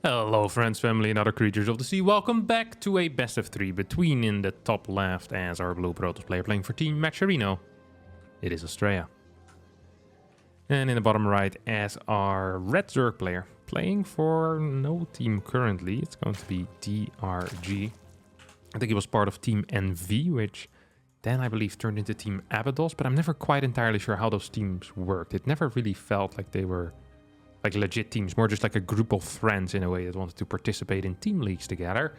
Hello friends, family and other creatures of the sea. Welcome back to a best of 3 between in the top left as our blue Protoss player playing for Team Macherino. It is Astrea. And in the bottom right as our red Zerg player playing for no team currently. It's going to be DRG. I think he was part of Team NV, which then I believe turned into Team Abydos, but I'm never quite entirely sure how those teams worked. It never really felt like they were like legit teams, more just like a group of friends in a way that wanted to participate in team leagues together.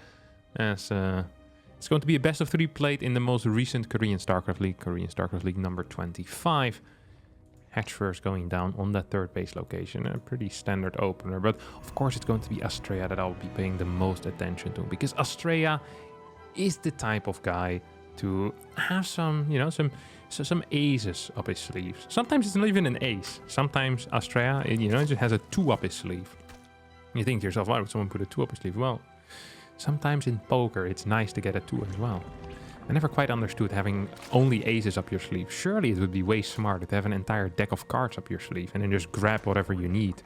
As it's going to be a best of 3 played in the most recent Korean StarCraft League number 25. Hatch first going down on that third base location, a pretty standard opener, but of course it's going to be Astrea that I'll be paying the most attention to, because Astrea is the type of guy to have some, you know, some aces up his sleeves. Sometimes it's not even an ace. Sometimes Astrea, you know, just has a 2 up his sleeve. You think to yourself, why would someone put a 2 up his sleeve? Well, sometimes in poker, it's nice to get a 2 as well. I never quite understood having only aces up your sleeve. Surely it would be way smarter to have an entire deck of cards up your sleeve and then just grab whatever you need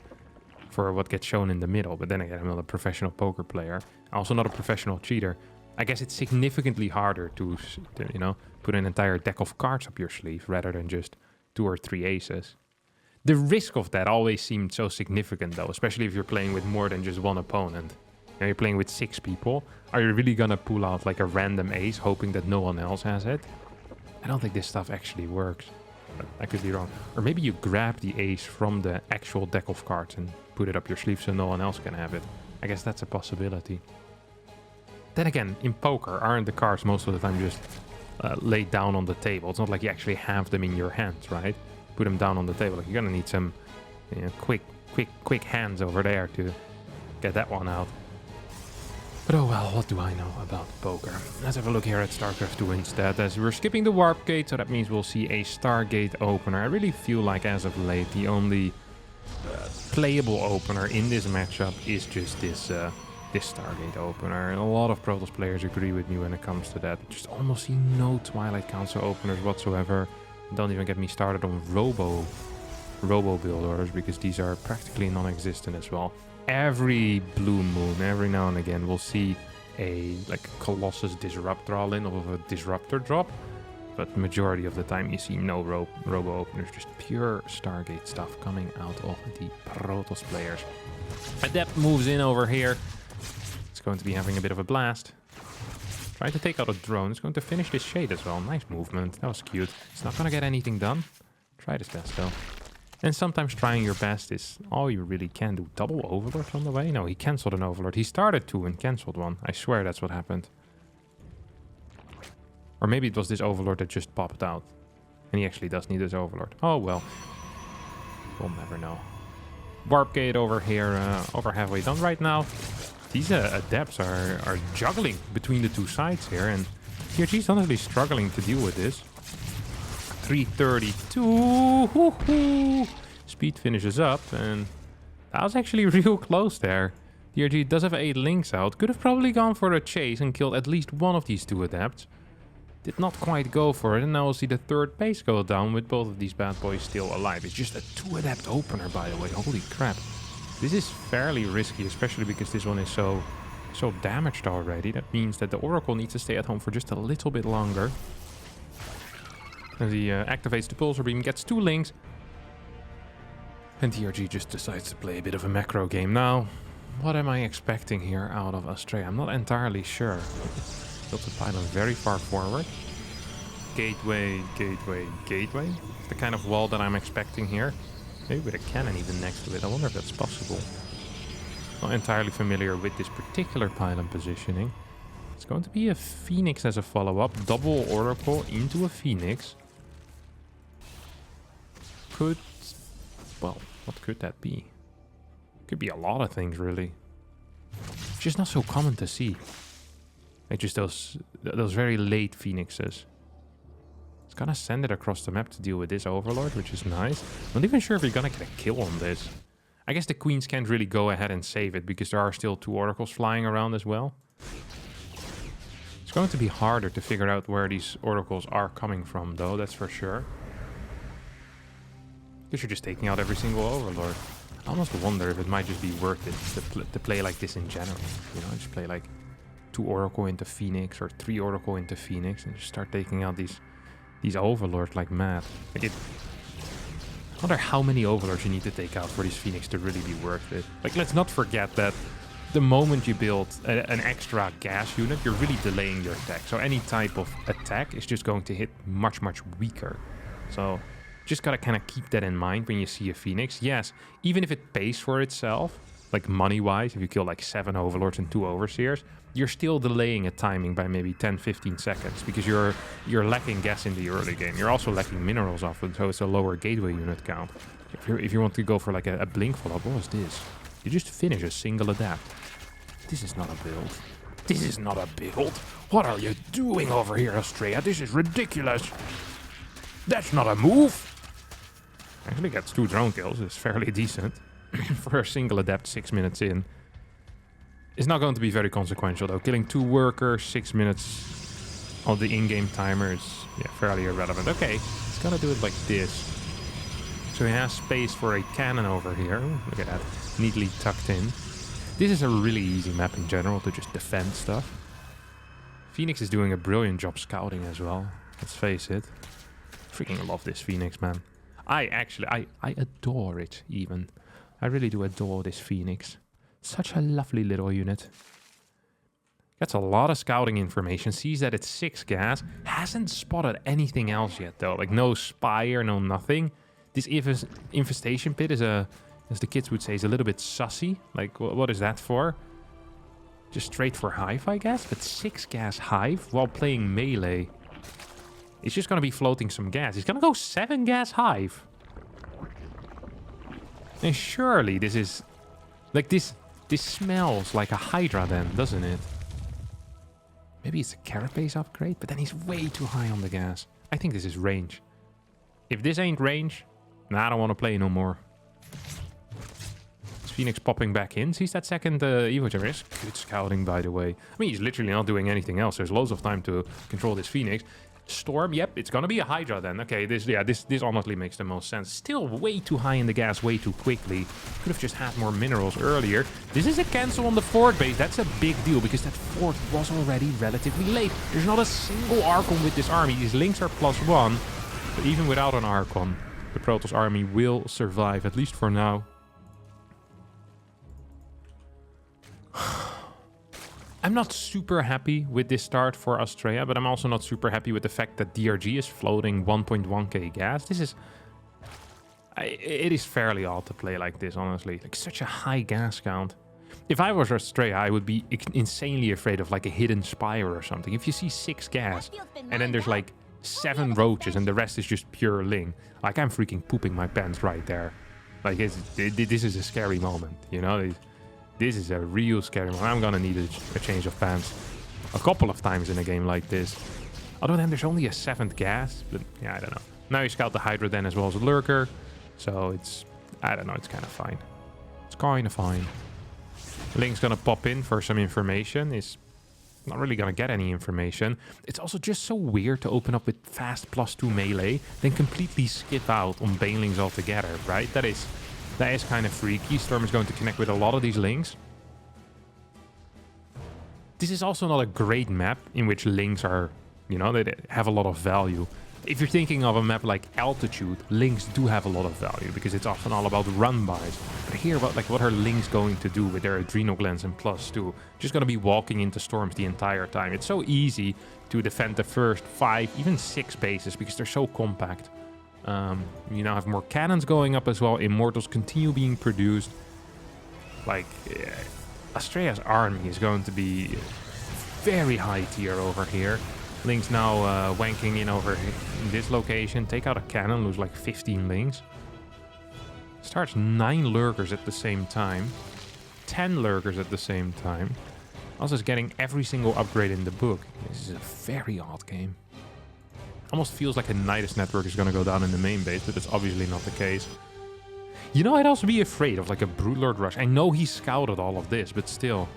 for what gets shown in the middle. But then again, I'm not a professional poker player. Also not a professional cheater. I guess it's significantly harder to, you know, put an entire deck of cards up your sleeve rather than just 2 or 3 aces. The risk of that always seemed so significant though, especially if you're playing with more than just one opponent. You know, you're playing with 6 people. Are you really gonna pull out like a random ace hoping that no one else has it? I don't think this stuff actually works. But I could be wrong. Or maybe you grab the ace from the actual deck of cards and put it up your sleeve so no one else can have it. I guess that's a possibility. Then again, in poker, aren't the cards most of the time just laid down on the table? It's not like you actually have them in your hands, right? Put them down on the table. Like, you're gonna need some, you know, quick hands over there to get that one out. But oh well, what do I know about poker? Let's have a look here at StarCraft 2 instead, as we're skipping the Warp Gate, so that means we'll see a Stargate opener. I really feel like as of late, the only playable opener in this matchup is just this Stargate opener. And a lot of Protoss players agree with me when it comes to that. Just almost see no Twilight Council openers whatsoever. Don't even get me started on Robo build orders, because these are practically non-existent as well. Every blue moon, every now and again, we'll see a like Colossus Disruptor all in of a Disruptor drop. But the majority of the time you see no Robo openers, just pure Stargate stuff coming out of the Protoss players. Adept moves in over here. It's going to be having a bit of a blast. Trying to take out a drone. It's going to finish this shade as well. Nice movement. That was cute. It's not going to get anything done. Try his best though. And sometimes trying your best is all you really can do. Double Overlord on the way? No, he cancelled an Overlord. He started 2 and cancelled 1. I swear that's what happened. Or maybe it was this Overlord that just popped out. And he actually does need this Overlord. Oh well. We'll never know. Warp Gate over here, over halfway done right now. These Adepts are juggling between the 2 sides here, and DRG's honestly struggling to deal with this. 332. Woohoo! Speed finishes up, and that was actually real close there. DRG does have 8 links out. Could have probably gone for a chase and killed at least one of these 2 Adepts. Did not quite go for it, and now we'll see the third base go down with both of these bad boys still alive. It's just a 2 Adept opener, by the way. Holy crap. This is fairly risky, especially because this one is so damaged already. That means that the Oracle needs to stay at home for just a little bit longer. As he activates the Pulsar Beam, gets 2 links. And DRG just decides to play a bit of a macro game. Now, what am I expecting here out of Astrea? I'm not entirely sure. Built the pylon very far forward. Gateway, gateway, gateway. It's the kind of wall that I'm expecting here. Maybe with a cannon even next to it. I wonder if that's possible. Not entirely familiar with this particular pylon positioning. It's going to be a Phoenix as a follow-up. Double Oracle into a Phoenix. Well, what could that be? Could be a lot of things, really. It's just not so common to see. Like just those very late Phoenixes. It's gonna send it across the map to deal with this Overlord, which is nice. Not even sure if you're gonna get a kill on this. I guess the Queens can't really go ahead and save it, because there are still 2 Oracles flying around as well. It's going to be harder to figure out where these Oracles are coming from, though, that's for sure. Because you're just taking out every single Overlord. almost wonder if it might just be worth it to play like this in general. You know, just play like 2 Oracle into Phoenix or 3 Oracle into Phoenix and just start taking out these Overlords like mad. Like I wonder how many Overlords you need to take out for these Phoenix to really be worth it. Like, let's not forget that the moment you build an extra gas unit, you're really delaying your attack. So any type of attack is just going to hit much, much weaker. So just gotta kind of keep that in mind when you see a Phoenix. Yes, even if it pays for itself, like money-wise, if you kill like 7 Overlords and 2 Overseers, you're still delaying a timing by maybe 10-15 seconds because you're lacking gas in the early game. You're also lacking minerals often, so it's a lower gateway unit count. If you want to go for like a blink follow-up, what is this? You just finish a single adapt. This is not a build. This is not a build. What are you doing over here, Astrea? This is ridiculous. That's not a move. Actually gets 2 drone kills. It's fairly decent for a single adept 6 minutes in. It's not going to be very consequential though. Killing 2 workers, 6 minutes on the in-game timer is fairly irrelevant. Okay, it's gonna do it like this. So he has space for a cannon over here. Ooh, look at that, neatly tucked in. This is a really easy map in general to just defend stuff. Phoenix is doing a brilliant job scouting as well. Let's face it. Freaking love this Phoenix, man. I adore it even. I really do adore this Phoenix. Such a lovely little unit. Gets a lot of scouting information. Sees that it's 6 gas. Hasn't spotted anything else yet though. Like no spire, no nothing. This infestation pit is as the kids would say, is a little bit sussy. Like what is that for? Just straight for hive, I guess. But 6 gas hive while playing melee. It's just gonna be floating some gas. He's gonna go 7 gas hive. And surely this is like this smells like a Hydra then, doesn't it? Maybe it's a carapace upgrade, but then he's way too high on the gas. I think this is range. If this ain't range, nah, I don't want to play no more. Is Phoenix popping back in? Sees that second Evo Gem. Good scouting, by the way. I mean, he's literally not doing anything else. There's loads of time to control this Phoenix. Storm, yep, it's gonna be a Hydra then. Okay, this honestly makes the most sense. Still way too high in the gas, way too quickly. Could have just had more minerals earlier. This is a cancel on the fort base. That's a big deal because that fort was already relatively late. There's not a single Archon with this army. These links are +1, but even without an Archon, the Protoss army will survive, at least for now. I'm not super happy with this start for Astrea, but I'm also not super happy with the fact that DRG is floating 1.1k gas. This is... it is fairly odd to play like this, honestly. Like, such a high gas count. If I was Astrea, I would be insanely afraid of, like, a hidden spire or something. If you see 6 gas, and then there's, like, 7 roaches, and the rest is just pure ling. Like, I'm freaking pooping my pants right there. Like, this is a scary moment, you know? This is a real scary one. I'm gonna need a change of pants a couple of times in a game like this. Although then there's only a 7th gas, but yeah, I don't know. Now you scout the Hydra then as well as a Lurker, so it's, I don't know, it's kind of fine. It's kind of fine. Link's gonna pop in for some information. He's not really gonna get any information. It's also just so weird to open up with fast +2 melee, then completely skip out on Banelings altogether, right? That is kind of freaky. Storm is going to connect with a lot of these links. This is also not a great map in which links are, you know, they have a lot of value. If you're thinking of a map like Altitude, links do have a lot of value because it's often all about run-bys. But here, what are links going to do with their adrenal glands and +2? Just going to be walking into storms the entire time. It's so easy to defend the first 5, even 6 bases because they're so compact. You now have more cannons going up as well. Immortals continue being produced. Like, Astrea's army is going to be very high tier over here. Link's now wanking in over in this location. Take out a cannon, lose like 15 links. Starts 9 lurkers at the same time. 10 lurkers at the same time. Also is getting every single upgrade in the book. This is a very odd game. Almost feels like a Nidus network is going to go down in the main base, but that's obviously not the case. You know, I'd also be afraid of like a Broodlord rush. I know he scouted all of this, but still.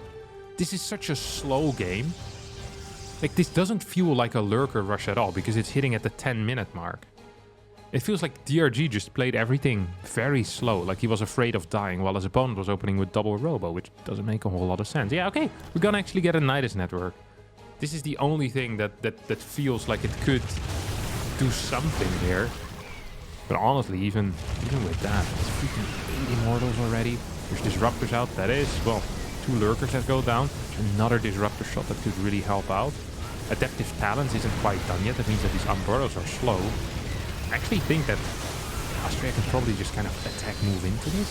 This is such a slow game. Like, this doesn't feel like a Lurker rush at all, because it's hitting at the 10-minute mark. It feels like DRG just played everything very slow, like he was afraid of dying, while his opponent was opening with double robo, which doesn't make a whole lot of sense. Yeah, okay, we're gonna actually get a Nidus network. This is the only thing that feels like it could do something here. But honestly, even with that, it's freaking 8 Immortals already. There's Disruptors out. That is, well, 2 Lurkers that go down. Another Disruptor shot that could really help out. Adaptive Talents isn't quite done yet. That means that these Umbrotos are slow. I actually think that Astrea can probably just kind of attack move into this.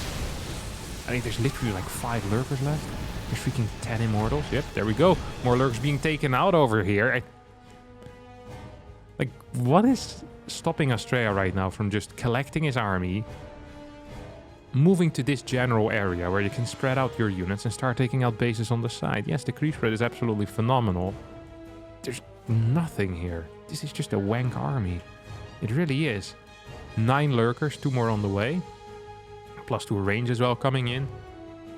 I think there's literally like 5 Lurkers left. There's freaking 10 Immortals. Yep, there we go. More Lurkers being taken out over here. Like, what is stopping Astrea right now from just collecting his army, moving to this general area where you can spread out your units and start taking out bases on the side? Yes, the creep spread is absolutely phenomenal. There's nothing here. This is just a wank army. It really is. 9 Lurkers, 2 more on the way. Plus 2 range as well coming in.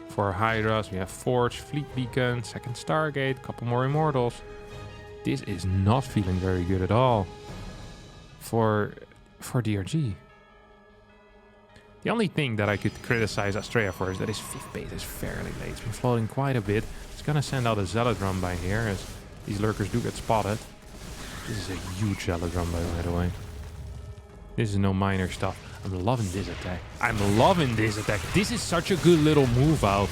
For Hydras, we have Forge, Fleet Beacon, second Stargate, couple more Immortals. This is not feeling very good at all for DRG. The only thing that I could criticize Astrea for is that his 5th base is fairly late. It's been floating quite a bit. It's gonna send out a Zealot Drum by here, as these Lurkers do get spotted. This is a huge Zealot Drum by the way. This is no minor stuff. I'm loving this attack. I'm loving this attack. This is such a good little move out.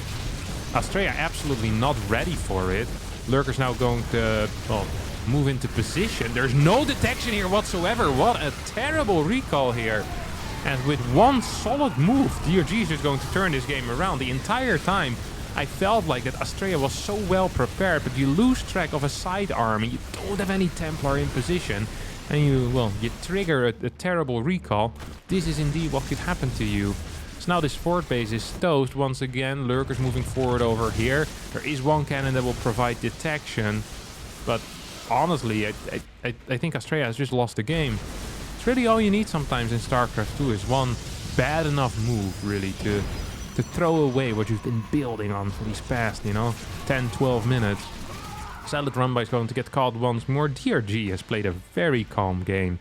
Astrea absolutely not ready for it. Lurker's now going to, well, move into position. There's no detection here whatsoever. What a terrible recall here. And with one solid move, DRG is just going to turn this game around. The entire time, I felt like that Astrea was so well prepared, but you lose track of a side army. You don't have any Templar in position. And you trigger a terrible recall. This is indeed what could happen to you. So now this fort base is toast once again. Lurkers moving forward over here. There is one cannon that will provide detection. But honestly, I think Astrea has just lost the game. It's really all you need sometimes in StarCraft 2 is one bad enough move, really, to throw away what you've been building on for these past, 10, 12 minutes. Zealot Run by is going to get called once more. DRG has played a very calm game.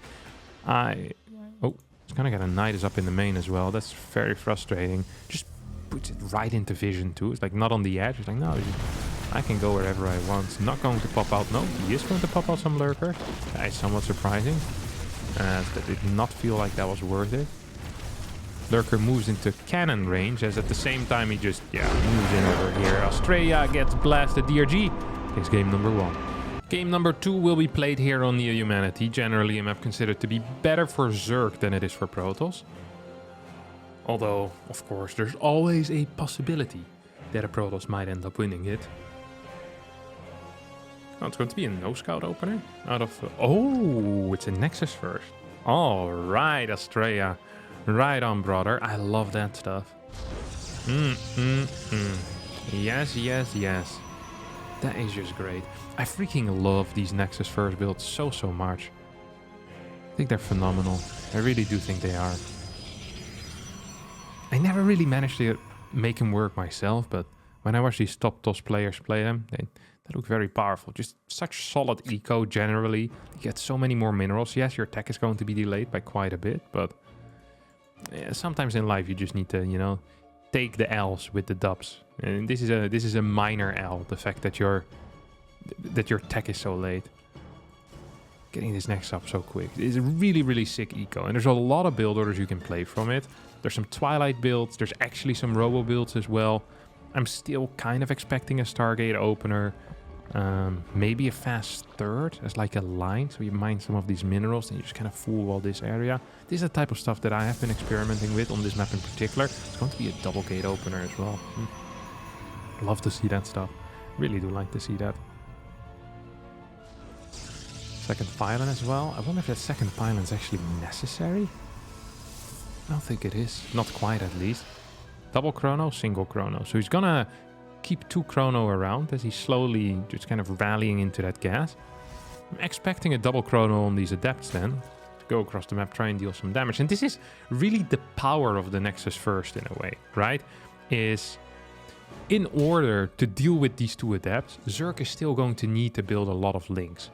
Oh, it's gonna get a Nidus up in the main as well. That's very frustrating. Just puts it right into vision too. It's like not on the edge. It's like, no, I can go wherever I want. It's not going to pop out. No, he is going to pop out some Lurker. That is somewhat surprising. That did not feel like that was worth it. Lurker moves into cannon range, as at the same time he just, moves in over here. Astrea gets blasted. DRG takes game number 1. Game number 2 will be played here on Neo Humanity. Generally a map considered to be better for Zerg than it is for Protoss. Although, of course, there's always a possibility that a Protoss might end up winning it. Oh, it's going to be a no-scout opener out of... oh, it's a Nexus first. All right, Astrea. Right on, brother. I love that stuff. Yes, yes, yes. That is just great. I freaking love these Nexus first builds so much. I think they're phenomenal. I really do think they are. I never really managed to make them work myself, but when I watch these top TOS players play them, they look very powerful. Just such solid eco generally. You get so many more minerals. Yes, your attack is going to be delayed by quite a bit, but sometimes in life you just need to, take the L's with the dubs. And this is a minor L, the fact that your tech is so late. Getting this next up so quick. It's a really sick eco. And there's a lot of build orders you can play from it. There's some Twilight builds. There's actually some Robo builds as well. I'm still kind of expecting a Stargate opener. Maybe a fast third as like a line. So you mine some of these minerals and you just kind of fool all this area. This is the type of stuff that I have been experimenting with on this map in particular. It's going to be a double gate opener as well. Love to see that stuff. Really do like to see that. Second pylon as well. I wonder if that second pylon is actually necessary. I don't think it is. Not quite, at least. Double chrono, single chrono. So he's gonna keep 2 chrono around as he's slowly just kind of rallying into that gas. I'm expecting a double chrono on these adepts then. To go across the map, try and deal some damage. And this is really the power of the Nexus first in a way, right? Is in order to deal with these 2 adepts, Zerg is still going to need to build a lot of links.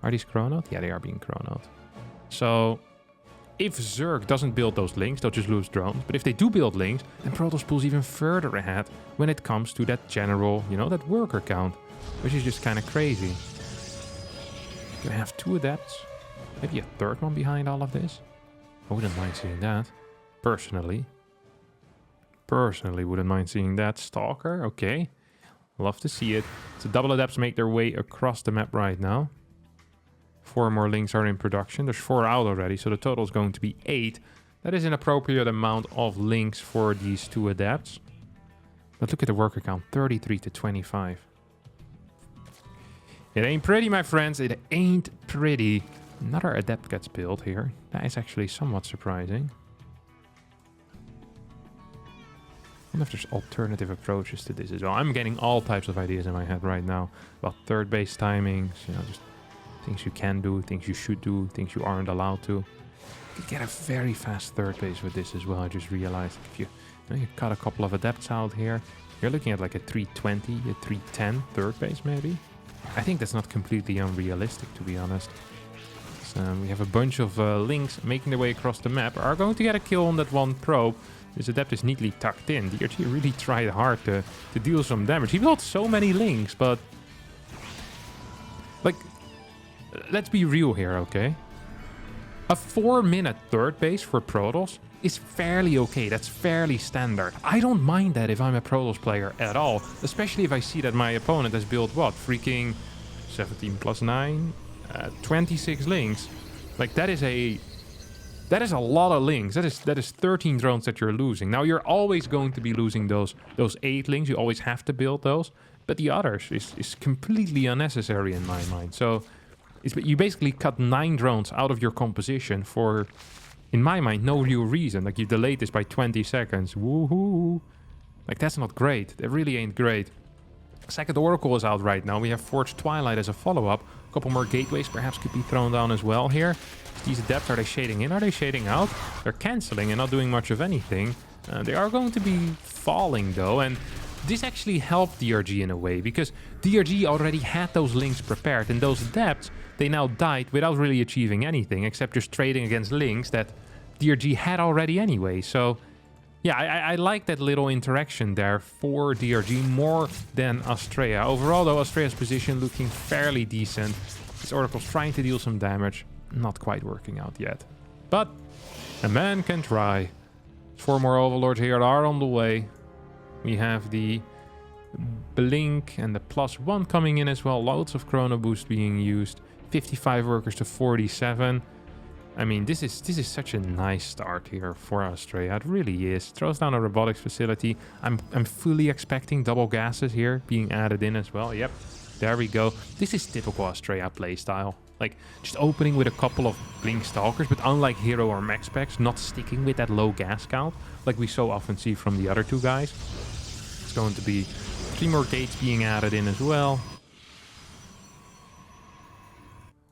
Are these chronoed? Yeah, they are being chronoed. So if Zerg doesn't build those links, they'll just lose drones. But if they do build links, then Protoss pulls even further ahead when it comes to that general, you know, that worker count, which is just kind of crazy. Gonna have 2 adepts, maybe a 3rd one behind all of this. I wouldn't mind seeing that, personally. Personally, wouldn't mind seeing that. Stalker, okay. Love to see it. So double adepts make their way across the map right now. 4 more links are in production. There's 4 out already, so the total is going to be 8. That is an appropriate amount of links for these 2 adepts. But look at the worker count, 33 to 25. It ain't pretty, my friends. It ain't pretty. Another adept gets built here. That is actually somewhat surprising. I wonder if there's alternative approaches to this as well. I'm getting all types of ideas in my head right now about third base timings, you know, just things you can do, things you should do, things you aren't allowed to. You could get a very fast third base with this as well. I just realized if you cut a couple of adepts out here, you're looking at like a 320, a 310 third base maybe. I think that's not completely unrealistic, to be honest. So, we have a bunch of links making their way across the map. Are going to get a kill on that one probe. This adept is neatly tucked in. DRG really tried hard to deal some damage. He built so many links, but... like, let's be real here, okay? A 4-minute third base for Protoss is fairly okay. That's fairly standard. I don't mind that if I'm a Protoss player at all. Especially if I see that my opponent has built, what? Freaking 17 plus 9? 26 links. Like, that is a lot of links. That is 13 drones that you're losing. Now, you're always going to be losing those 8 links. You always have to build those. But the others is completely unnecessary in my mind. So, you basically cut 9 drones out of your composition for, in my mind, no real reason. Like, you delayed this by 20 seconds. Woohoo! Like, that's not great. That really ain't great. Second Oracle is out right now. We have Forged Twilight as a follow-up. A couple more gateways perhaps could be thrown down as well here. These adepts, are they shading in? Are they shading out? They're cancelling and not doing much of anything. They are going to be falling though. And this actually helped DRG in a way, because DRG already had those links prepared. And those adepts, they now died without really achieving anything, except just trading against links that DRG had already anyway. So yeah, I like that little interaction there for DRG more than Astrea. Overall, though, Astrea's position looking fairly decent. This Oracle's trying to deal some damage. Not quite working out yet. But a man can try. 4 more Overlords here are on the way. We have the Blink and the +1 coming in as well. Loads of Chrono Boost being used. 55 workers to 47. I mean, this is such a nice start here for Astrea. It really is. Throws down a robotics facility. I'm fully expecting double gases here being added in as well. Yep, there we go. This is typical Astrea playstyle. Like, just opening with a couple of Blink Stalkers, but unlike Hero or Max Specs, not sticking with that low gas count, like we so often see from the other 2 guys. It's going to be 3 more gates being added in as well.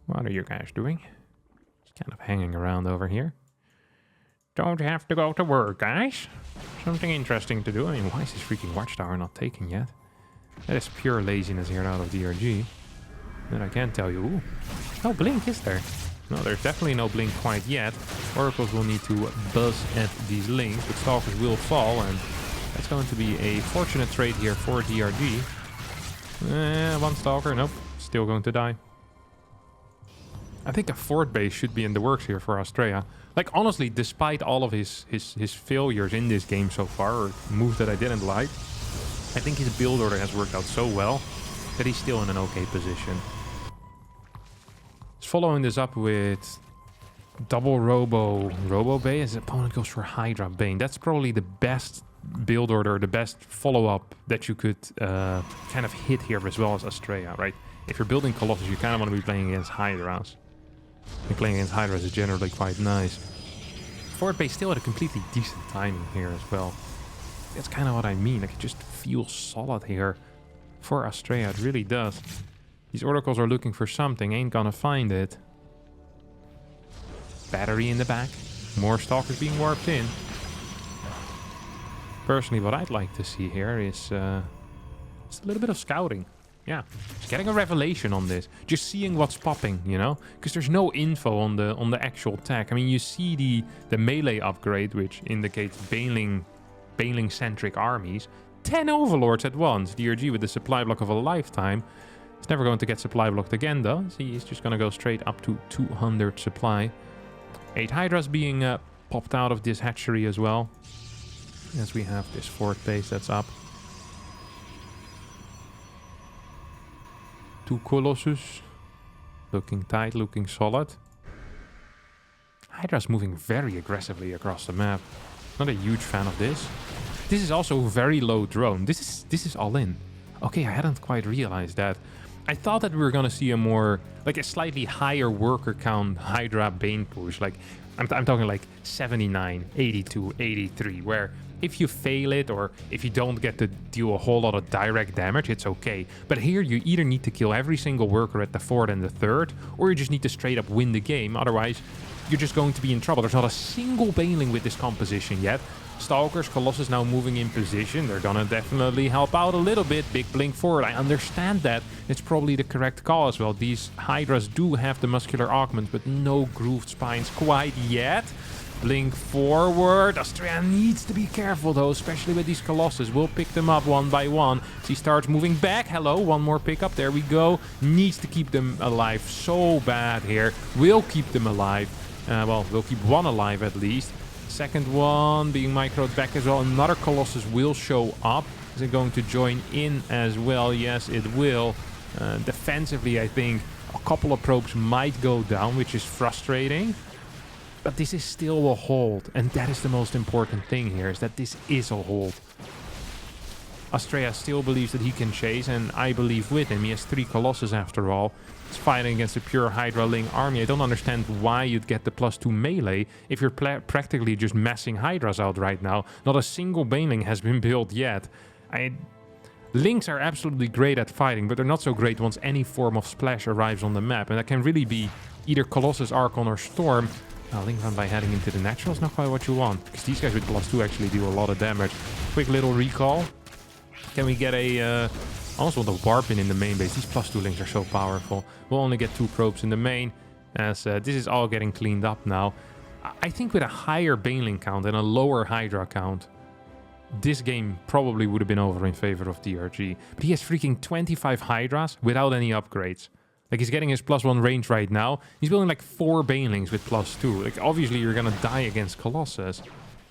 What are you guys doing? Kind of hanging around over here. Don't have to go to work, guys. Something interesting to do. I mean, why is this freaking watchtower not taken yet? That is pure laziness here out of DRG. That I can't tell you. Ooh, no blink, is there? No, there's definitely no blink quite yet. Oracles will need to buzz at these links, but Stalkers will fall, and that's going to be a fortunate trade here for DRG. 1 Stalker, nope, still going to die. I think a 4th base should be in the works here for Astrea. Like, honestly, despite all of his failures in this game so far, or moves that I didn't like, I think his build order has worked out so well that he's still in an okay position. He's following this up with double Robo Bay. His opponent goes for Hydra Bane. That's probably the best build order, the best follow-up that you could kind of hit here as well as Astrea, right? If you're building Colossus, you kind of want to be playing against Hydras. And playing against Hydras is generally quite nice. 4th base still had a completely decent timing here as well. That's kind of what I mean. Like, it just feels solid here for Astrea. It really does. These Oracles are looking for something. Ain't gonna find it. Battery in the back. More Stalkers being warped in. Personally, what I'd like to see here is just a little bit of scouting. yeah, just getting a revelation on this. Just seeing what's popping, you know? Because there's no info on the actual tech. I mean, you see the melee upgrade, which indicates Baneling-centric armies. 10 overlords at once. DRG with the supply block of a lifetime. He's never going to get supply blocked again, though. See, he's just going to go straight up to 200 supply. 8 Hydras being popped out of this hatchery as well. As we have this fort base that's up. 2 Colossus. Looking tight, looking solid. Hydra's moving very aggressively across the map. Not a huge fan of this. This is also very low drone. This is all in. Okay, I hadn't quite realized that. I thought that we were gonna see a more, like a slightly higher worker count Hydra Bane push. Like, I'm talking like 79, 82, 83, where if you fail it or if you don't get to deal a whole lot of direct damage, it's okay. But here you either need to kill every single worker at the 4th and the 3rd, or you just need to straight up win the game. Otherwise, you're just going to be in trouble. There's not a single Baneling with this composition yet. Stalkers, Colossus now moving in position. They're gonna definitely help out a little bit. Big blink forward. I understand that. It's probably the correct call as well. These Hydras do have the muscular augment, but no grooved spines quite yet. Blink forward. Astrea needs to be careful though, especially with these Colossus. We'll pick them up one by one. She starts moving back. Hello, one more pickup. There we go. Needs to keep them alive so bad here. We'll keep them alive. Well, we'll keep one alive at least. Second one being microed back as well. Another Colossus will show up. Is it going to join in as well? Yes, it will. Defensively, I think a couple of probes might go down, which is frustrating. But this is still a hold. And that is the most important thing here, is that this is a hold. Astrea still believes that he can chase, and I believe with him. He has 3 Colossus after all. He's fighting against a pure Hydra-ling army. I don't understand why you'd get the +2 melee if you're practically just messing Hydras out right now. Not a single Baneling has been built yet. Lings are absolutely great at fighting, but they're not so great once any form of splash arrives on the map. And that can really be either Colossus, Archon, or Storm. Ling run by heading into the natural is not quite what you want, because these guys with +2 actually do a lot of damage. Quick little recall. Can we get a... I also want a warp in the main base. These +2 Lings are so powerful. We'll only get 2 probes in the main, as this is all getting cleaned up now. I think with a higher Baneling count and a lower Hydra count, this game probably would have been over in favor of DRG. But he has freaking 25 Hydras without any upgrades. Like, he's getting his +1 range right now. He's building like 4 Banelings with +2. Like, obviously you're gonna die against Colossus.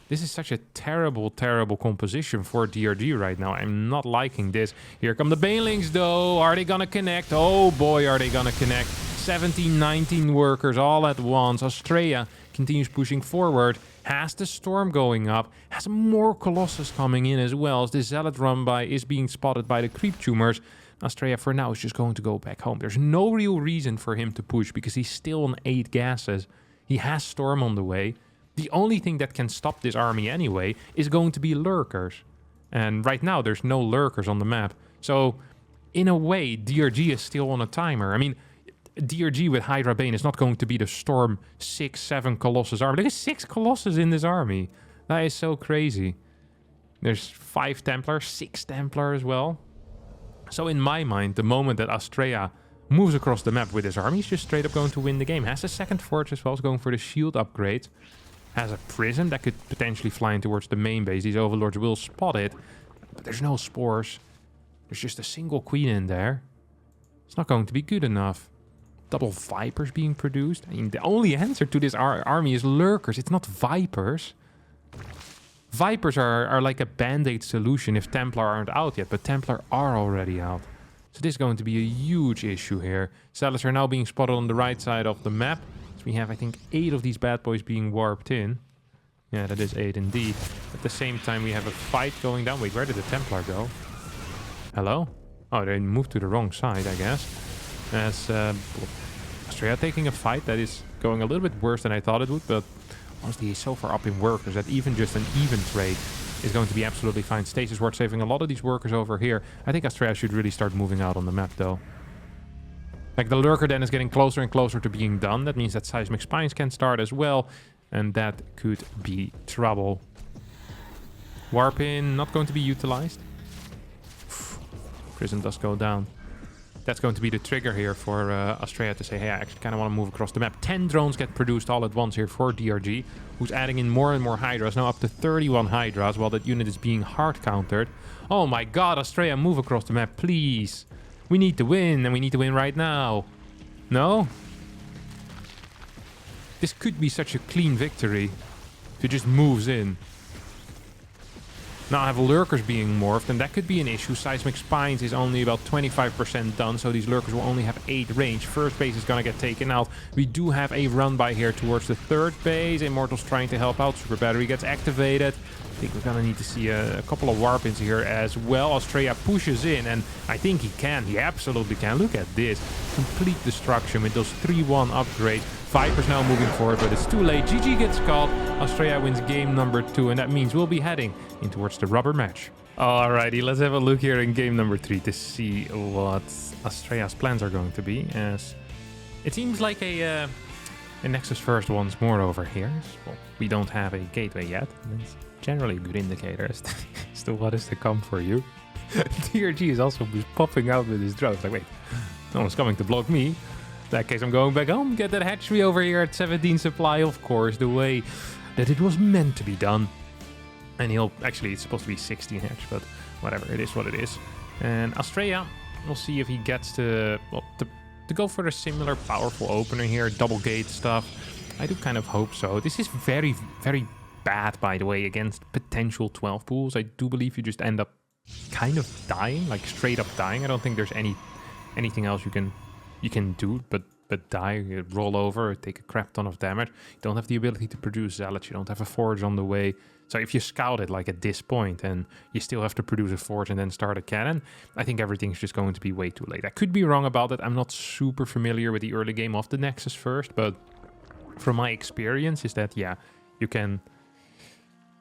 This is such a terrible, terrible composition for DRG right now. I'm not liking this. Here come the Banelings, though. Are they gonna connect? Oh boy, are they gonna connect. 17, 19 workers all at once. Astrea continues pushing forward. Has the Storm going up. Has more Colossus coming in as well. As the Zealot run by is being spotted by the Creep Tumors. Astrea for now is just going to go back home. There's no real reason for him to push because he's still on 8 gases. He has Storm on the way. The only thing that can stop this army anyway is going to be lurkers. And right now there's no lurkers on the map. So in a way, DRG is still on a timer. I mean, DRG with Hydra Bane is not going to be the Storm 6, 7 Colossus army. Look at 6 Colossus in this army. That is so crazy. There's 5 Templar, 6 Templar as well. So in my mind, the moment that Astrea moves across the map with his army, he's just straight up going to win the game. Has a second forge as well, is going for the shield upgrade. Has a prism that could potentially fly in towards the main base. These overlords will spot it, but there's no spores. There's just a single queen in there. It's not going to be good enough. Double Vipers being produced. I mean, the only answer to this army is lurkers. It's not Vipers. Vipers are like a band-aid solution if Templar aren't out yet, but Templar are already out. So this is going to be a huge issue here. Zealots are now being spotted on the right side of the map. So we have, I think, 8 of these bad boys being warped in. Yeah, that is 8 indeed. At the same time, we have a fight going down. Wait, where did the Templar go? Hello? Oh, they moved to the wrong side, I guess. As Astrea taking a fight that is going a little bit worse than I thought it would, but honestly, he's so far up in workers that even just an even trade is going to be absolutely fine. Stasis Ward saving a lot of these workers over here. I think Astrea should really start moving out on the map, though. Like, the lurker then is getting closer and closer to being done. That means that seismic spines can start as well, and that could be trouble. Warp in, not going to be utilized. Prison does go down. that's going to be the trigger here for Astrea to say, hey, I actually kind of want to move across the map. 10 drones get produced all at once here for DRG, who's adding in more and more Hydras, now up to 31 Hydras, while that unit is being hard countered. Oh my god, Astrea, move across the map, please. We need to win, and we need to win right now. No? This could be such a clean victory if it just moves in. Now I have lurkers being morphed, and that could be an issue. Seismic Spines is only about 25% done, so these lurkers will only have 8 range. First base is going to get taken out. We do have a run by here towards the third base. Immortal's trying to help out. Super Battery gets activated. I think we're going to need to see a couple of warp-ins here as well. Astrea pushes in, and I think he can. He absolutely can. Look at this. Complete destruction with those 3-1 upgrades. Viper's now moving forward, but it's too late. GG gets called. Astrea wins game number 2, and that means we'll be heading in towards the rubber match. Alrighty, let's have a look here in game number 3 to see what Astrea's plans are going to be. As it seems like a Nexus first once more over here. Well, we don't have a gateway yet. That's generally a good indicator as to what is to come for you. DRG is also popping out with his drones. Like, wait, no one's coming to block me. In that case, I'm going back home, get that hatchery over here at 17 supply, of course, the way that it was meant to be done. And he'll, actually, it's supposed to be 16 hatch, but whatever, it is what it is. And Astrea, we'll see if he gets to, well, to go for a similar powerful opener here, double gate stuff. I do kind of hope so. This is very, very bad, by the way, against potential 12 pools. I do believe you just end up kind of dying, like straight up dying. I don't think there's anything else you can do but die. You roll over, take a crap ton of damage. You don't have the ability to produce zealots. You don't have a forge on the way. So if you scout it like at this point and you still have to produce a forge and then start a cannon, I think everything's just going to be way too late. I could be wrong about it. I'm not super familiar with the early game of the Nexus first, but from my experience is that, yeah, you can...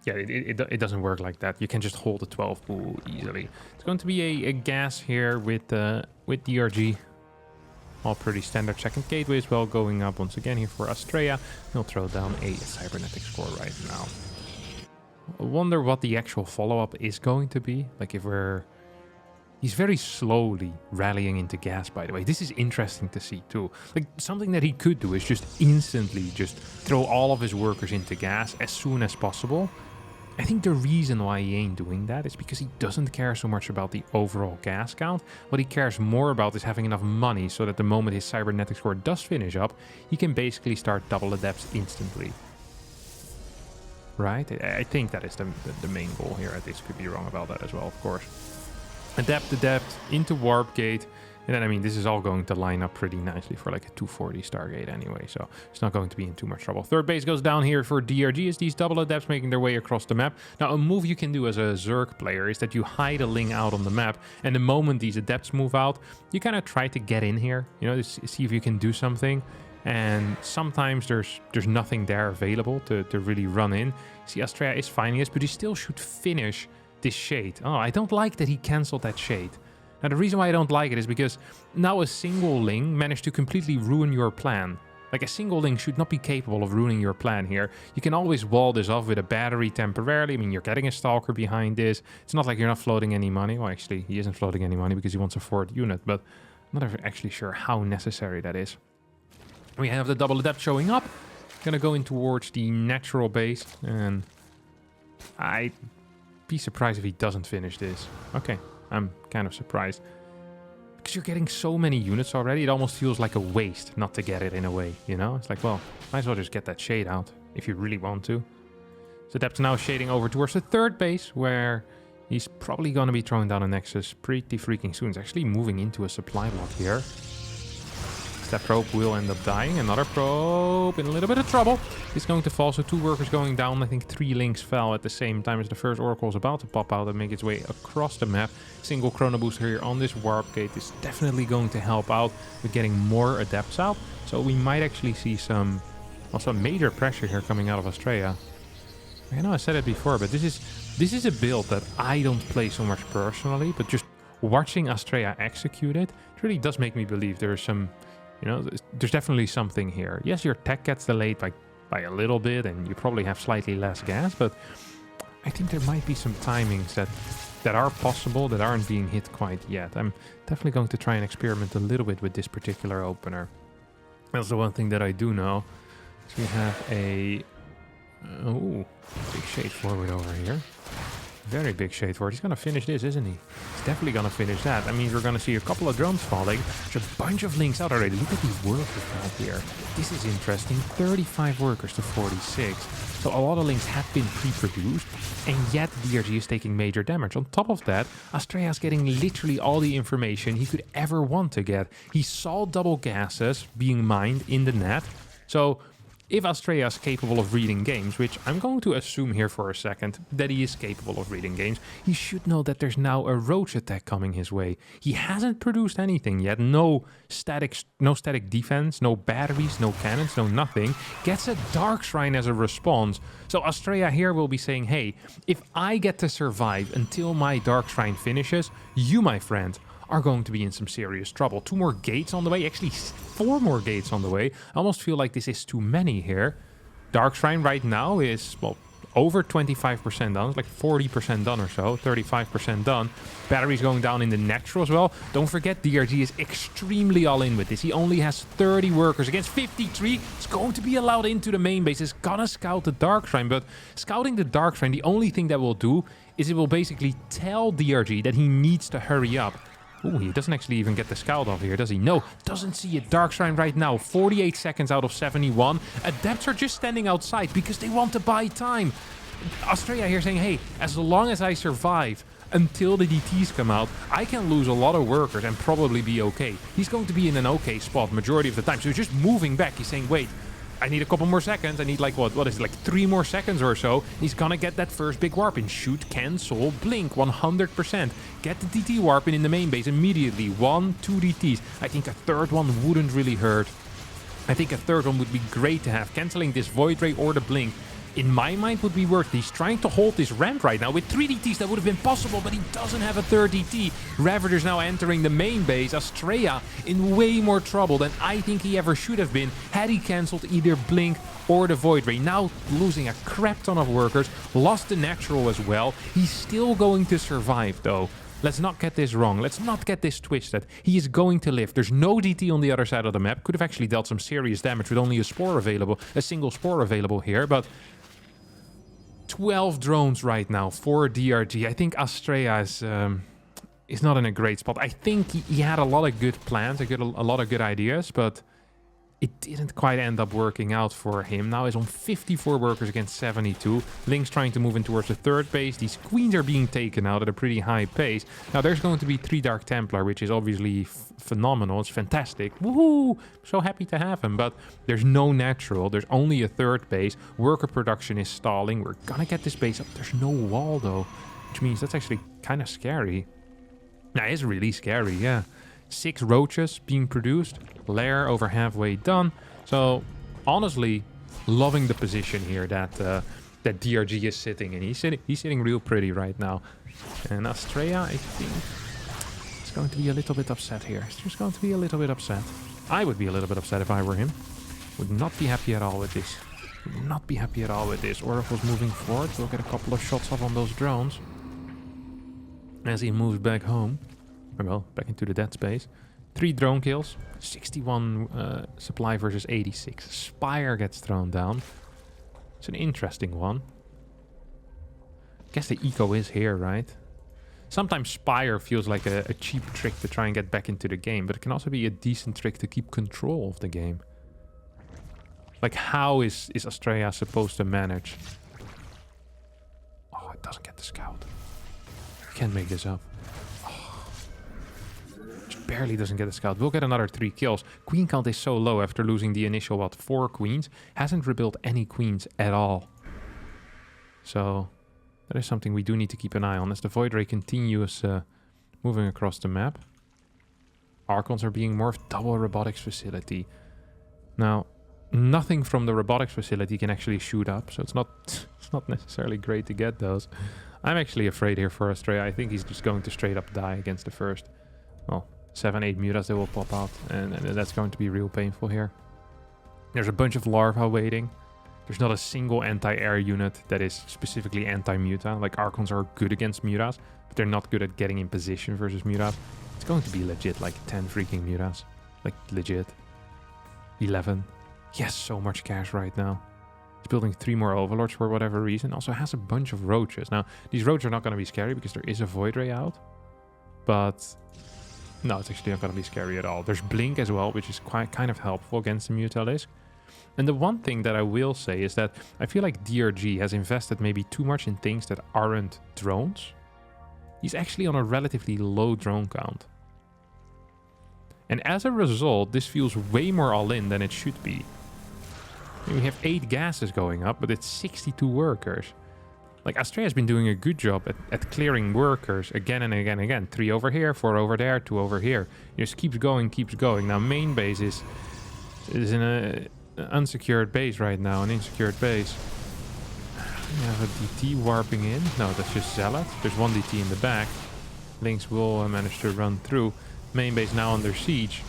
Yeah, it doesn't work like that. You can just hold a 12 pool easily. It's going to be a gas here with DRG. All pretty standard. Second gateway as well going up once again here for Astrea. He'll throw down a cybernetic score right now. I wonder what the actual follow-up is going to be. Like if we're... He's very slowly rallying into gas, by the way. This is interesting to see too. Like something that he could do is just instantly just throw all of his workers into gas as soon as possible. I think the reason why he ain't doing that is because he doesn't care so much about the overall gas count. What he cares more about is having enough money so that the moment his cybernetic score does finish up, he can basically start double adepts instantly. Right? I think that is the main goal here. At least could be wrong about that as well, of course. Adapt into warp gate. And then, I mean, this is all going to line up pretty nicely for like a 240 Stargate anyway, so it's not going to be in too much trouble. Third base goes down here for DRG as these double adepts making their way across the map. Now, a move you can do as a Zerg player is that you hide a Ling out on the map, and the moment these adepts move out, you kind of try to get in here, you know, to see if you can do something. And sometimes there's nothing there available to really run in. See, Astrea is finding this, but he still should finish this shade. Oh, I don't like that he cancelled that shade. Now, the reason why I don't like it is because now a single Ling managed to completely ruin your plan. Like, a single Ling should not be capable of ruining your plan here. You can always wall this off with a battery temporarily. I mean, you're getting a Stalker behind this. It's not like you're not floating any money. Well, actually, he isn't floating any money because he wants a 4th unit, but I'm not actually sure how necessary that is. We have the double adept showing up. Gonna go in towards the natural base, and I'd be surprised if he doesn't finish this. Okay. I'm kind of surprised. Because you're getting so many units already, it almost feels like a waste not to get it in a way, you know? It's like, well, might as well just get that shade out if you really want to. So Adept's now shading over towards the third base, where he's probably going to be throwing down a Nexus pretty freaking soon. He's actually moving into a supply block here. That probe will end up dying. Another probe in a little bit of trouble. It's going to fall, so 2 workers going down. I think 3 links fell at the same time as the first Oracle is about to pop out and make its way across the map. Single Chrono Booster here on this warp gate is definitely going to help out with getting more adepts out. So we might actually see some major pressure here coming out of Astrea. I know I said it before, but this is a build that I don't play so much personally, but just watching Astrea execute it, it really does make me believe there's some... You know, there's definitely something here. Yes, your tech gets delayed by a little bit, and you probably have slightly less gas, but I think there might be some timings that that are possible, that aren't being hit quite yet. I'm definitely going to try and experiment a little bit with this particular opener. That's the one thing that I do know. So we have a... oh, big shade forward over here. Very big shade forward. He's going to finish this, isn't he? He's definitely going to finish that. That means we're going to see a couple of drones falling. There's a bunch of links out already. Look at these workers out here. This is interesting. 35 workers to 46. So a lot of links have been pre-produced, and yet DRG is taking major damage. On top of that, Astrea is getting literally all the information he could ever want to get. He saw double gases being mined in the net. So if Astrea is capable of reading games, which I'm going to assume here for a second that he is capable of reading games, he should know that there's now a roach attack coming his way. He hasn't produced anything yet. No static defense, no batteries, no cannons, no nothing. Gets a Dark Shrine as a response. So Astrea here will be saying, hey, if I get to survive until my Dark Shrine finishes, you, my friend, are going to be in some serious trouble. 2 more gates on the way, actually 4 more gates on the way. I almost feel like this is too many here. Dark Shrine right now is, well, over 25% done. It's like 40% done or so, 35% done. Batteries going down in the natural as well. Don't forget, DRG is extremely all in with this. He only has 30 workers against 53. It's going to be allowed into the main base. It's gonna scout the Dark Shrine, but scouting the Dark Shrine, the only thing that will do is it will basically tell DRG that he needs to hurry up. Ooh, he doesn't actually even get the scout off here, does he? No, doesn't see a Dark Shrine right now. 48 seconds out of 71. Adepts are just standing outside because they want to buy time. Astrea here saying, hey, as long as I survive until the DTs come out, I can lose a lot of workers and probably be okay. He's going to be in an okay spot majority of the time. So he's just moving back. He's saying, wait, I need a couple more seconds. I need like, what is it, like 3 more seconds or so. He's gonna get that first big warp in. Shoot, cancel, blink, 100%. Get the DT warp in the main base immediately. 1, 2 DTs. I think a third one wouldn't really hurt. I think a third one would be great to have. Canceling this Void Ray or the blink, in my mind, would be worth it. He's trying to hold this ramp right now. With 3 DTs, that would have been possible, but he doesn't have a third DT. Ravager's now entering the main base. Astrea in way more trouble than I think he ever should have been had he cancelled either Blink or the Void Ray. Now losing a crap ton of workers. Lost the natural as well. He's still going to survive, though. Let's not get this wrong. Let's not get this twisted. He is going to live. There's no DT on the other side of the map. Could have actually dealt some serious damage with only a single spore available here, but 12 drones right now for DRG. I think Astrea is not in a great spot. I think he had a lot of good plans, a lot of good ideas, but it didn't quite end up working out for him. Now he's on 54 workers against 72. Link's trying to move in towards the third base. These queens are being taken out at a pretty high pace. Now there's going to be 3 Dark Templar, which is obviously phenomenal. It's fantastic. Woohoo! So happy to have him, but there's no natural. There's only a third base. Worker production is stalling. We're gonna get this base up. There's no wall though, which means that's actually kind of scary. That is really scary, yeah. 6 roaches being produced. Lair over halfway done. So honestly, loving the position here that that DRG is sitting in. He's sitting real pretty right now. And Astrea, I think, is going to be a little bit upset here. He's just going to be a little bit upset. I would be a little bit upset if I were him. Would not be happy at all with this. Would not be happy at all with this. Oracle's moving forward. We'll get a couple of shots off on those drones as he moves back home. Well, back into the dead space. 3 drone kills. 61 supply versus 86. Spire gets thrown down. It's an interesting one. Guess the eco is here, right? Sometimes Spire feels like a cheap trick to try and get back into the game, but it can also be a decent trick to keep control of the game. Like, how is Astrea supposed to manage? Oh, it doesn't get the scout. Can't make this up. Barely doesn't get a scout. We'll get another 3 kills. Queen count is so low after losing the initial, 4 queens. Hasn't rebuilt any queens at all. So that is something we do need to keep an eye on as the Void Ray continues moving across the map. Archons are being morphed. Double robotics facility. Now, nothing from the robotics facility can actually shoot up, so it's not necessarily great to get those. I'm actually afraid here for Astrea. I think he's just going to straight up die against the first. Well, 7-8 mutas that will pop out, and that's going to be real painful here. There's a bunch of larvae waiting. There's not a single anti-air unit that is specifically anti-muta. Like, Archons are good against mutas, but they're not good at getting in position versus mutas. It's going to be legit, like 10 freaking mutas. Like, legit. 11. He has so much cash right now. He's building 3 more Overlords for whatever reason. Also has a bunch of Roaches. Now, these Roaches are not going to be scary because there is a Void Ray out. But no, it's actually not going to be scary at all. There's Blink as well, which is kind of helpful against the Mutalisk. And the one thing that I will say is that I feel like DRG has invested maybe too much in things that aren't drones. He's actually on a relatively low drone count. And as a result, this feels way more all-in than it should be. We have 8 gases going up, but it's 62 workers. Like, Astrea has been doing a good job at clearing workers again and again and again. 3 over here, 4 over there, 2 over here. It just keeps going, keeps going. Now, main base is in an unsecured base right now, an insecured base. We have a DT warping in. No, that's just Zealot. There's 1 DT in the back. Lynx will manage to run through. Main base now under siege.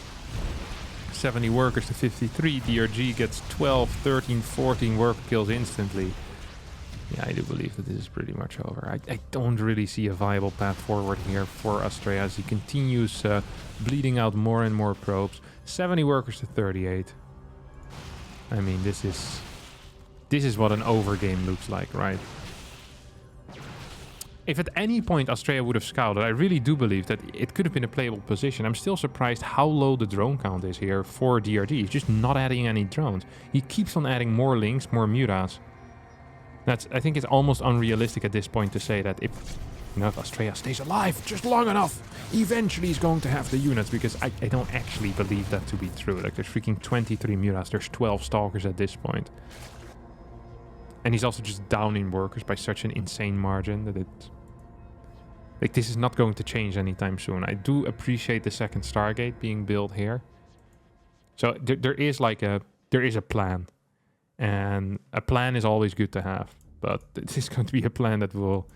70 workers to 53. DRG gets 12, 13, 14 worker kills instantly. Yeah, I do believe that this is pretty much over. I don't really see a viable path forward here for Astrea as he continues bleeding out more and more probes. 70 workers to 38. I mean, this is what an overgame looks like, right? If at any point Astrea would have scouted, I really do believe that it could have been a playable position. I'm still surprised how low the drone count is here for DRG. He's just not adding any drones. He keeps on adding more Lynx, more mutas. I think it's almost unrealistic at this point to say that if Astrea stays alive just long enough, eventually he's going to have the units, because I don't actually believe that to be true. Like, there's freaking 23 mutas, there's 12 stalkers at this point. And he's also just down in workers by such an insane margin that like, this is not going to change anytime soon. I do appreciate the second Stargate being built here. So there is a plan. And a plan is always good to have. But this is going to be a plan that will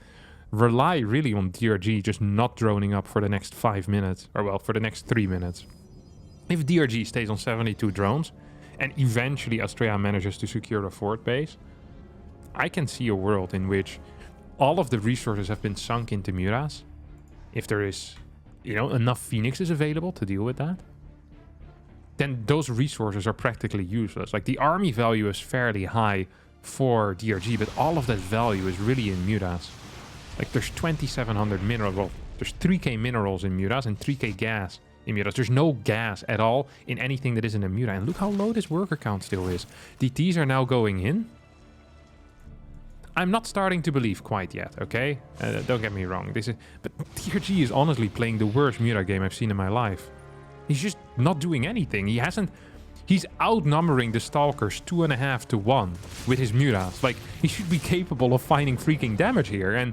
rely really on DRG just not droning up for the next 5 minutes. Or, well, for the next 3 minutes. If DRG stays on 72 drones, and eventually Astrea manages to secure a fort base, I can see a world in which all of the resources have been sunk into mutas. If there is, enough Phoenixes available to deal with that, then those resources are practically useless. Like, the army value is fairly high for DRG, but all of that value is really in mutas. Like, there's 2,700 minerals. Well, there's 3k minerals in mutas and 3k gas in mutas. There's no gas at all in anything that isn't a muta. And look how low this worker count still is. DTs are now going in. I'm not starting to believe quite yet, okay? Don't get me wrong. But DRG is honestly playing the worst muta game I've seen in my life. He's just not doing anything. He's outnumbering the Stalkers 2.5 to 1 with his mutas. Like, he should be capable of finding freaking damage here. And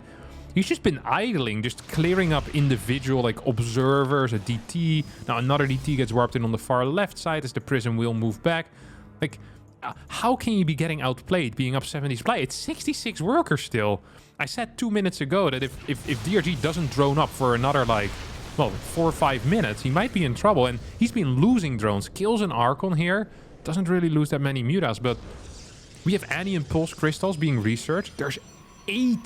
he's just been idling, just clearing up individual, like, observers, a DT. Now, another DT gets warped in on the far left side as the prism will move back. Like, how can you be getting outplayed, being up 70 supply? It's 66 workers still. I said 2 minutes ago that if DRG doesn't drone up for another, like, well, 4 or 5 minutes, he might be in trouble. And he's been losing drones. Kills an Archon here. Doesn't really lose that many mutas, but we have anti-impulse crystals being researched. There's 8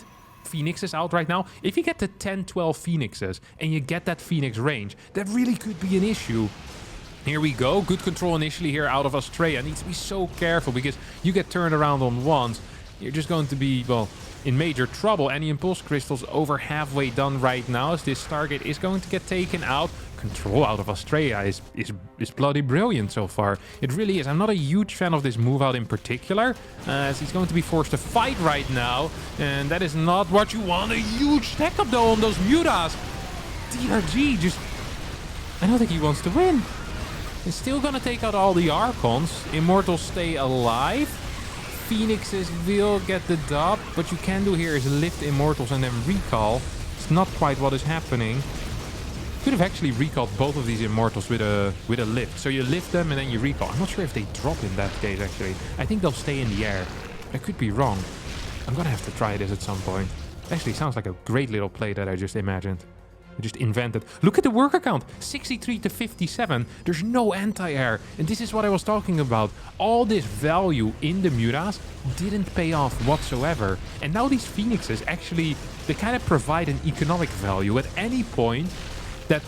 Phoenixes out right now. If you get to 10, 12 Phoenixes and you get that Phoenix range, that really could be an issue. Here we go. Good control initially here out of Astrea. Needs to be so careful because you get turned around on once. You're just going to be, well, in major trouble. Anti-impulse crystals over halfway done right now as this Stargate is going to get taken out. Control out of Astrea is bloody brilliant so far. It really is. I'm not a huge fan of this move out in particular, as he's going to be forced to fight right now. And that is not what you want. A huge stack up though on those mutas. DRG just... I don't think he wants to win. He's still gonna take out all the Archons. Immortals stay alive. Phoenixes will get the dub. What you can do here is lift Immortals and then recall. It's not quite what is happening. Could have actually recalled both of these Immortals with a lift. So you lift them and then you recall. I'm not sure if they drop in that case, actually. I think they'll stay in the air. I could be wrong. I'm gonna have to try this at some point. Actually, sounds like a great little play that I just imagined. I just invented. Look at the worker count. 63 to 57. There's no anti-air. And this is what I was talking about. All this value in the Muras didn't pay off whatsoever. And now these Phoenixes actually, they kind of provide an economic value. At any point that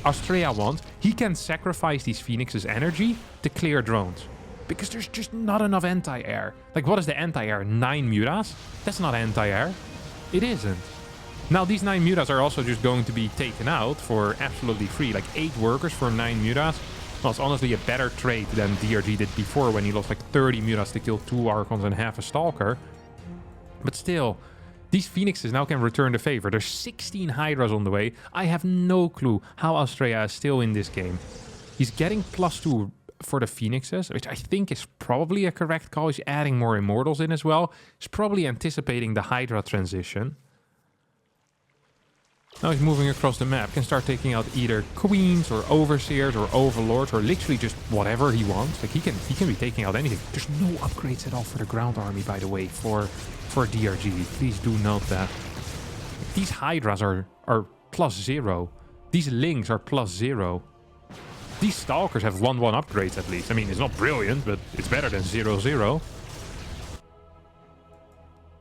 Astrea wants, he can sacrifice these Phoenixes' energy to clear drones. Because there's just not enough anti-air. Like, what is the anti-air? 9 Muras? That's not anti-air. It isn't. Now, these 9 Muras are also just going to be taken out for absolutely free. Like, 8 workers for 9 Muras. Well, it's honestly a better trade than DRG did before when he lost like 30 Muras to kill 2 Archons and half a Stalker. But still, these Phoenixes now can return the favor. There's 16 Hydras on the way. I have no clue how Astrea is still in this game. He's getting +2 for the Phoenixes, which I think is probably a correct call. He's adding more Immortals in as well. He's probably anticipating the Hydra transition. Now he's moving across the map, can start taking out either Queens or Overseers or Overlords or literally just whatever he wants. Like he can be taking out anything. There's no upgrades at all for the ground army, by the way, for DRG. Please do note that. These Hydras are +0. These Lings are +0. These Stalkers have 1/1 upgrades at least. I mean, it's not brilliant, but it's better than 0/0.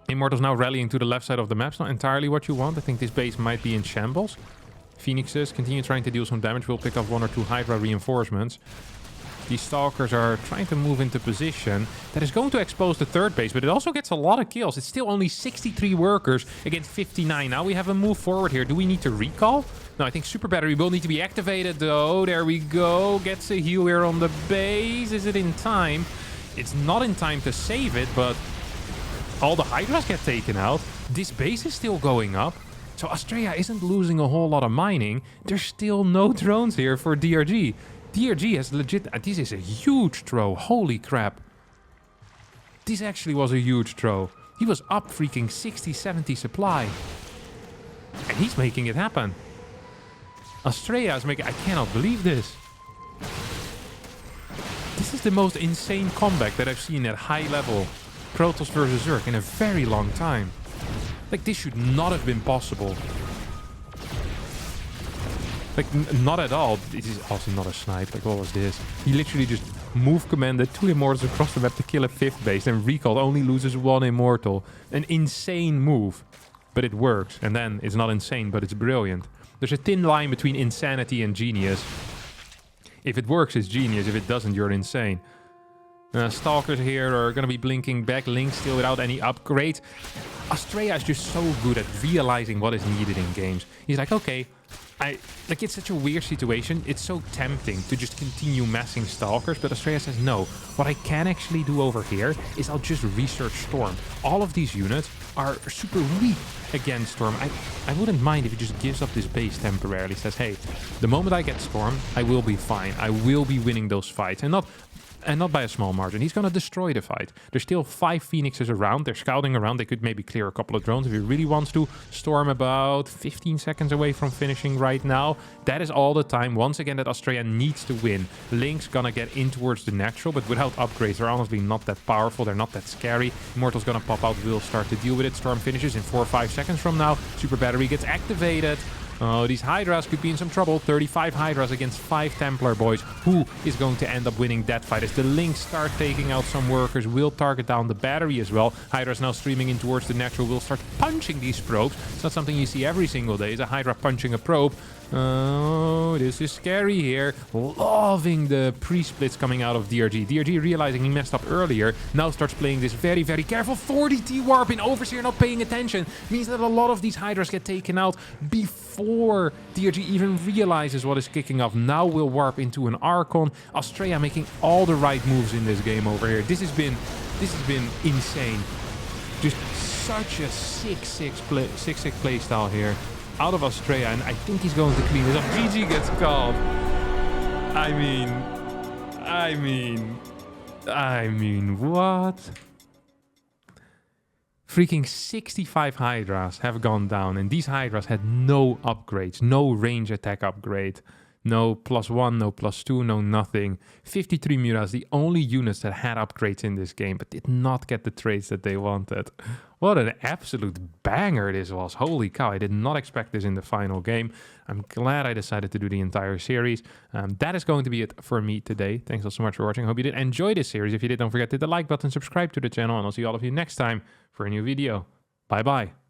Immortals now rallying to the left side of the map. It's not entirely what you want. I think this base might be in shambles. Phoenixes continue trying to deal some damage. We'll pick up 1 or 2 Hydra reinforcements. These Stalkers are trying to move into position. That is going to expose the third base, but it also gets a lot of kills. It's still only 63 workers against 59. Now we have a move forward here. Do we need to recall? No, I think Super Battery will need to be activated, though. There we go. Gets a heal here on the base. Is it in time? It's not in time to save it, but all the Hydras get taken out. This base is still going up. So Astrea isn't losing a whole lot of mining. There's still no drones here for DRG. DRG has legit... This is a huge throw. Holy crap. This actually was a huge throw. He was up freaking 60, 70 supply. And he's making it happen. Astrea is making... I cannot believe this. This is the most insane comeback that I've seen at high level. Protoss versus Zerg in a very long time. Like, this should not have been possible. Like, not at all. This is also not a snipe. Like, what was this? He literally just move commanded 2 Immortals across the map to kill a 5th base, and recalled, only loses 1 Immortal. An insane move. But it works. And then it's not insane, but it's brilliant. There's a thin line between insanity and genius. If it works, it's genius. If it doesn't, you're insane. Stalkers here are going to be blinking back. Link still without any upgrade. Astrea is just so good at realizing what is needed in games. He's like, okay, like, it's such a weird situation. It's so tempting to just continue massing Stalkers, but Astrea says, no. What I can actually do over here is I'll just research Storm. All of these units are super weak against Storm. I wouldn't mind if he just gives up this base temporarily. Says, hey, the moment I get Storm, I will be fine. I will be winning those fights. And not by a small margin. He's going to destroy the fight. There's still 5 Phoenixes around. They're scouting around. They could maybe clear a couple of drones if he really wants to. Storm about 15 seconds away from finishing right now. That is all the time. Once again, that Astrea needs to win. Link's going to get in towards the natural, but without upgrades, they're honestly not that powerful. They're not that scary. Immortal's going to pop out. We'll start to deal with it. Storm finishes in 4 or 5 seconds from now. Super Battery gets activated. Oh, these Hydras could be in some trouble. 35 Hydras against 5 Templar boys. Who is going to end up winning that fight? As the Lynx start taking out some workers, will target down the battery as well. Hydra's now streaming in towards the natural. Will start punching these probes. It's not something you see every single day. It's a Hydra punching a probe. Oh, this is scary here. Loving the pre-splits coming out of DRG. DRG realizing he messed up earlier. Now starts playing this very, very careful. 40 T-Warp in Overseer not paying attention. Means that a lot of these Hydras get taken out before DRG even realizes what is kicking off. Now will warp into an Archon. Astrea making all the right moves in this game over here. This has been insane. Just such a 6-6 playstyle here. Out of Astrea, and I think he's going to clean this up. GG gets called. I mean, what? Freaking 65 Hydras have gone down, and these Hydras had no upgrades, no range attack upgrade, No +1, no +2, no nothing. 53 Muras, the only units that had upgrades in this game, but did not get the traits that they wanted. What an absolute banger this was. Holy cow, I did not expect this in the final game. I'm glad I decided to do the entire series. That is going to be it for me today. Thanks all so much for watching. I hope you did enjoy this series. If you did, don't forget to hit the like button, subscribe to the channel, and I'll see all of you next time for a new video. Bye-bye.